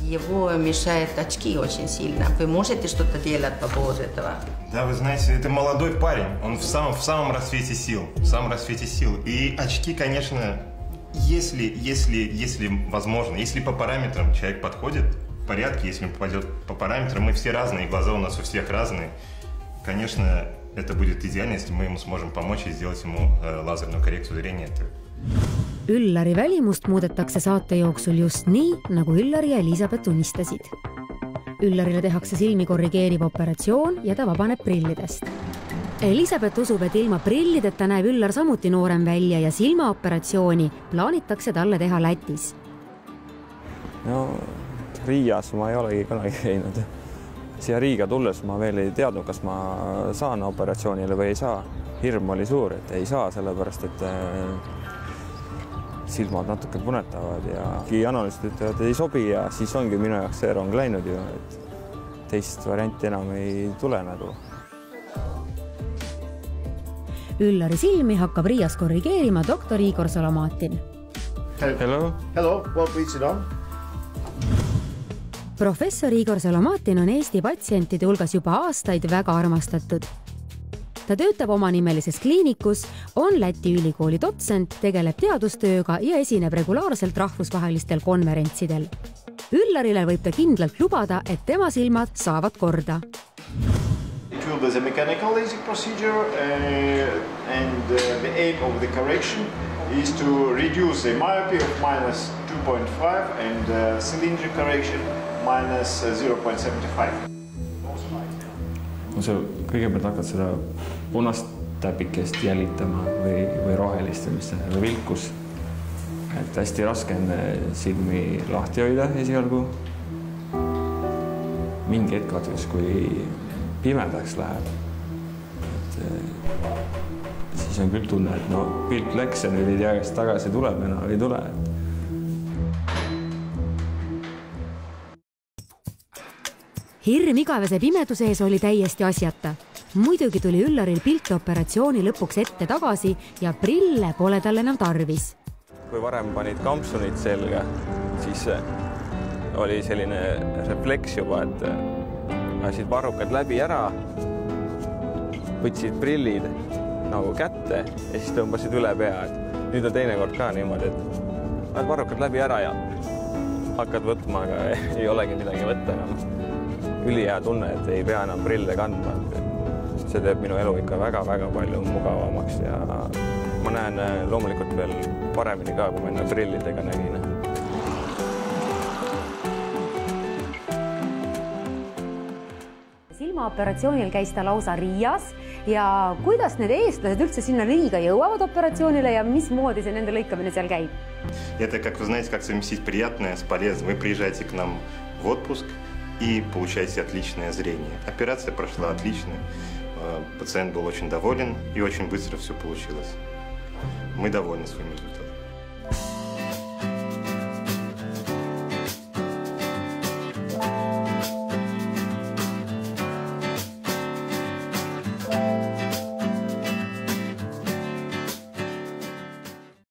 Его мешает очки очень сильно. Вы можете что-то делать по поводу этого? Да, вы знаете, это молодой парень. Он в самом расцвете сил. В самом расцвете сил. И очки, конечно, если возможно, если по параметрам человек подходит в порядке, если он попадет по параметрам, мы все разные, глаза у нас у всех разные. Конечно, это будет идеально, если мы ему сможем помочь и сделать ему лазерную коррекцию зрения. Üllari välimust muudetakse saate jooksul just nii, nagu Üllari ja Elisabeth unistasid. Üllarile tehakse silmi korrigeeriv operatsioon ja ta vabaneb prillidest. Elisabeth usub, et ilma prillideta näeb Üllar samuti noorem välja ja silmaoperatsiooni plaanitakse talle teha Lätis. No, Riias ma ei olegi kunagi käinud. Siia Riiga tulles ma veel ei teadnud, kas ma saan operatsioonile või ei saa. Hirm oli suur, et ei saa, sellepärast, et silmad natuke punetavad ja analüüsid ütlevad, et ei sobi ja siis ongi minu jaoks see rong läinud ju, et teist varianti enam ei tule nagu. Üllari silmi hakkab Riias korrigeerima doktor Igor Solomatin. Hello. Hello, well, please sit down. Professor Igor Solomatin on Eesti patsientide hulgas juba aastaid väga armastatud. Ta töötab omanimelises kliinikus, on Läti ülikooli dotsent, tegeleb teadustööga ja esineb regulaarselt rahvusvahelistel konverentsidel. Üllarile võib ta kindlalt lubada, et tema silmad saavad korda. It will be a mechanical LASIK procedure and the aim of the correction is to reduce the myopia of minus 2.5 and cylindric correction minus 0.75. Sa kõigepealt hakkad seda punast täpikest jälitama või rohelist, mis on vilkus. Et hästi raske on silmi lahti hoida esialgu. Mingi hetk vaadates, kui pimedaks läheb, siis on küll tunne, et no pilt läks ja nüüd ei tea, kas tagasi tuleb enam või ei tule. Hirm igavese pimeduse ees oli täiesti asjata. Muidugi tuli Üllaril pilt operatsiooni lõpuks ette tagasi ja prille pole tal enam tarvis. Kui varem panid kampsunid selga, siis oli selline refleks juba, et lasid varrukad läbi ära, võtsid prillid nagu kätte ja siis tõmbasid üle pea. Nüüd on teine kord ka niimoodi, et lasid varrukad läbi ära ja hakkad võtma, aga ei olegi midagi võtta enam. Ülihea tunne, et ei pea enam prille kandma. See teeb minu elu ikka väga-väga palju mugavamaks ja ma näen loomulikult veel paremini ka, kui ma enne prillidega nägin. Silmaoperatsioonil käis ta lausa Riias ja kuidas need eestlased üldse sinna Riiga jõuavad operatsioonile ja mismoodi see nende lõikamine seal käib? Это, как вы знаете, как совместить приятное с полезным. Вы приезжаете к нам в отпуск и получаете отличное зрение. Операция прошла отлично. Пациент был очень доволен и очень быстро все получилось. Мы довольны своим результатом.